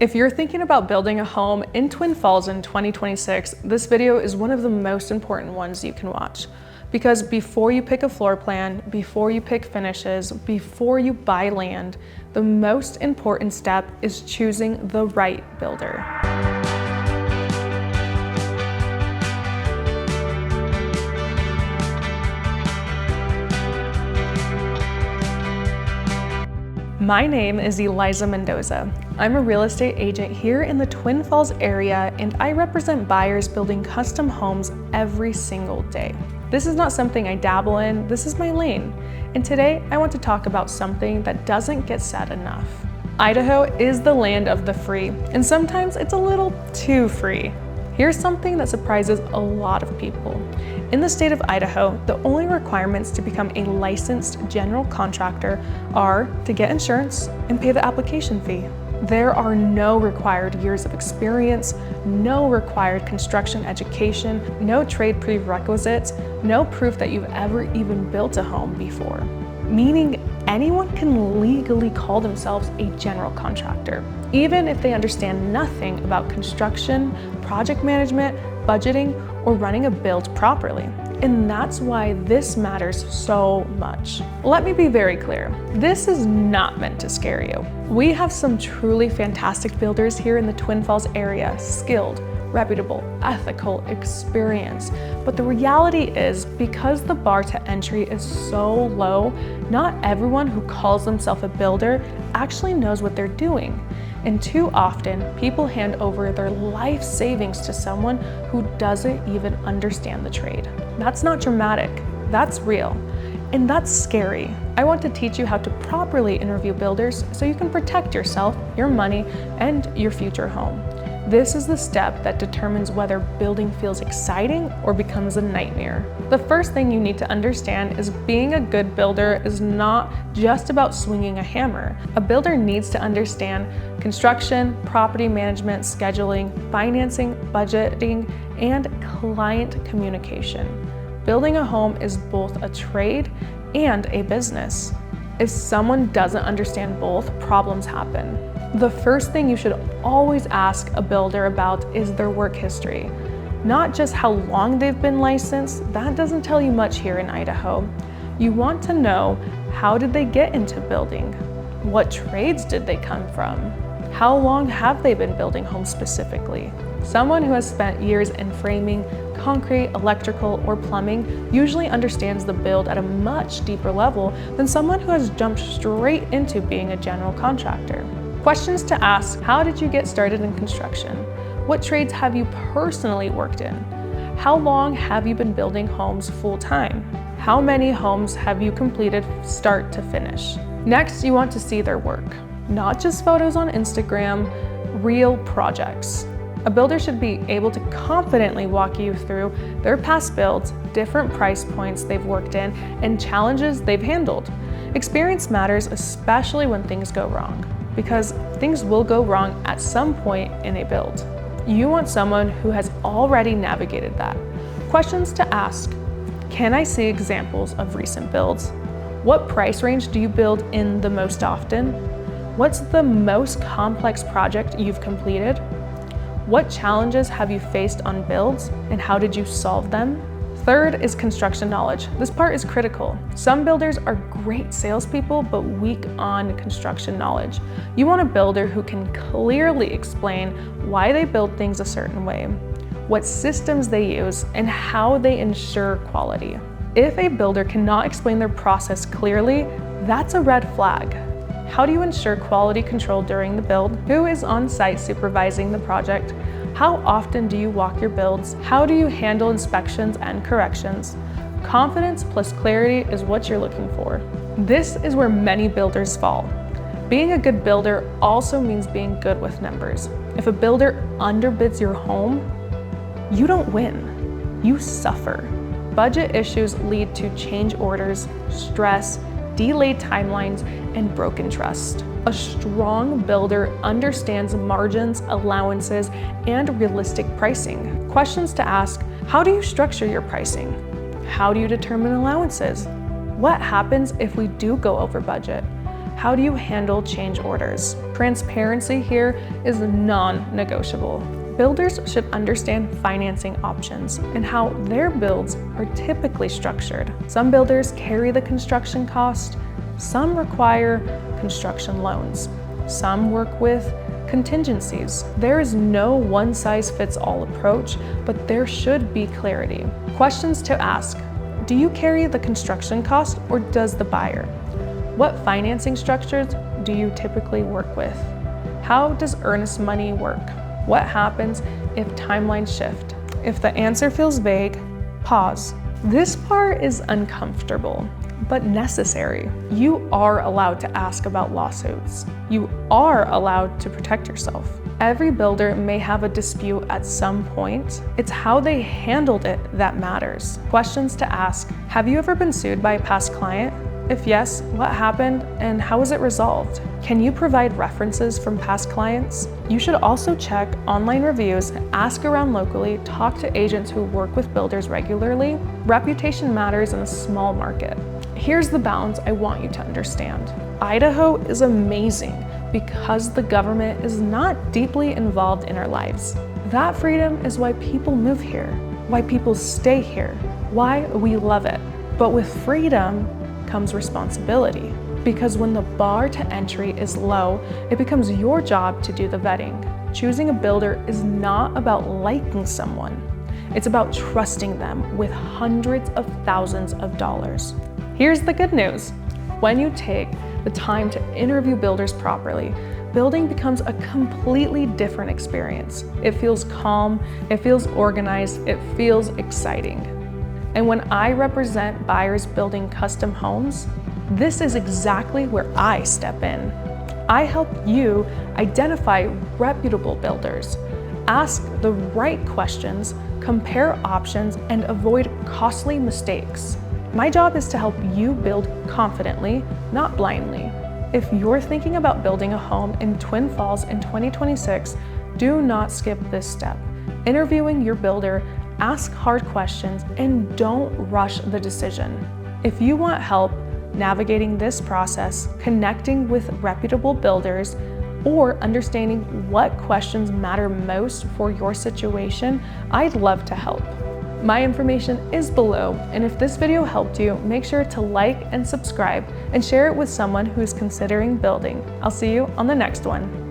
If you're thinking about building a home in Twin Falls in 2026, this video is one of the most important ones you can watch. Because before you pick a floor plan, before you pick finishes, before you buy land, the most important step is choosing the right builder. My name is Eliza Mendoza. I'm a real estate agent here in the Twin Falls area, and I represent buyers building custom homes every single day. This is not something I dabble in, this is my lane. And today I want to talk about something that doesn't get said enough. Idaho is the land of the free, and sometimes it's a little too free. Here's something that surprises a lot of people. In the state of Idaho, the only requirements to become a licensed general contractor are to get insurance and pay the application fee. There are no required years of experience, no required construction education, no trade prerequisites, no proof that you've ever even built a home before. Meaning anyone can legally call themselves a general contractor, even if they understand nothing about construction, project management, budgeting, or running a build properly. And that's why this matters so much. Let me be very clear. This is not meant to scare you. We have some truly fantastic builders here in the Twin Falls area, skilled, reputable, ethical, experienced. But the reality is, because the bar to entry is so low, not everyone who calls themselves a builder actually knows what they're doing. And too often, people hand over their life savings to someone who doesn't even understand the trade. That's not dramatic, that's real. And that's scary. I want to teach you how to properly interview builders so you can protect yourself, your money, and your future home. This is the step that determines whether building feels exciting or becomes a nightmare. The first thing you need to understand is being a good builder is not just about swinging a hammer. A builder needs to understand construction, property management, scheduling, financing, budgeting, and client communication. Building a home is both a trade and a business. If someone doesn't understand both, problems happen. The first thing you should always ask a builder about is their work history. Not just how long they've been licensed, that doesn't tell you much here in Idaho. You want to know, how did they get into building? What trades did they come from? How long have they been building homes specifically? Someone who has spent years in framing, concrete, electrical, or plumbing usually understands the build at a much deeper level than someone who has jumped straight into being a general contractor. Questions to ask: how did you get started in construction? What trades have you personally worked in? How long have you been building homes full-time? How many homes have you completed start to finish? Next, you want to see their work, not just photos on Instagram, real projects. A builder should be able to confidently walk you through their past builds, different price points they've worked in, and challenges they've handled. Experience matters, especially when things go wrong, because things will go wrong at some point in a build. You want someone who has already navigated that. Questions to ask: can I see examples of recent builds? What price range do you build in the most often? What's the most complex project you've completed? What challenges have you faced on builds, and how did you solve them? Third is construction knowledge. This part is critical. Some builders are great salespeople, but weak on construction knowledge. You want a builder who can clearly explain why they build things a certain way, what systems they use, and how they ensure quality. If a builder cannot explain their process clearly, that's a red flag. How do you ensure quality control during the build? Who is on site supervising the project? How often do you walk your builds? How do you handle inspections and corrections? Confidence plus clarity is what you're looking for. This is where many builders fall. Being a good builder also means being good with numbers. If a builder underbids your home, you don't win, you suffer. Budget issues lead to change orders, stress, delayed timelines, and broken trust. A strong builder understands margins, allowances, and realistic pricing. Questions to ask: how do you structure your pricing? How do you determine allowances? What happens if we do go over budget? How do you handle change orders? Transparency here is non-negotiable. Builders should understand financing options and how their builds are typically structured. Some builders carry the construction cost, some require construction loans, some work with contingencies. There is no one-size-fits-all approach, but there should be clarity. Questions to ask: do you carry the construction cost or does the buyer? What financing structures do you typically work with? How does earnest money work? What happens if timelines shift? If the answer feels vague, pause. This part is uncomfortable, but necessary. You are allowed to ask about lawsuits. You are allowed to protect yourself. Every builder may have a dispute at some point. It's how they handled it that matters. Questions to ask: have you ever been sued by a past client? If yes, what happened and how was it resolved? Can you provide references from past clients? You should also check online reviews, ask around locally, talk to agents who work with builders regularly. Reputation matters in a small market. Here's the balance I want you to understand. Idaho is amazing because the government is not deeply involved in our lives. That freedom is why people move here, why people stay here, why we love it. But with freedom comes responsibility, because when the bar to entry is low, it becomes your job to do the vetting. Choosing a builder is not about liking someone. It's about trusting them with hundreds of thousands of dollars. Here's the good news. When you take the time to interview builders properly, building becomes a completely different experience. It feels calm, it feels organized, it feels exciting. And when I represent buyers building custom homes, this is exactly where I step in. I help you identify reputable builders, ask the right questions, compare options, and avoid costly mistakes. My job is to help you build confidently, not blindly. If you're thinking about building a home in Twin Falls in 2026, do not skip this step. Interviewing your builder, ask hard questions, and don't rush the decision. If you want help navigating this process, connecting with reputable builders, or understanding what questions matter most for your situation, I'd love to help. My information is below, and if this video helped you, make sure to like and subscribe and share it with someone who's considering building. I'll see you on the next one.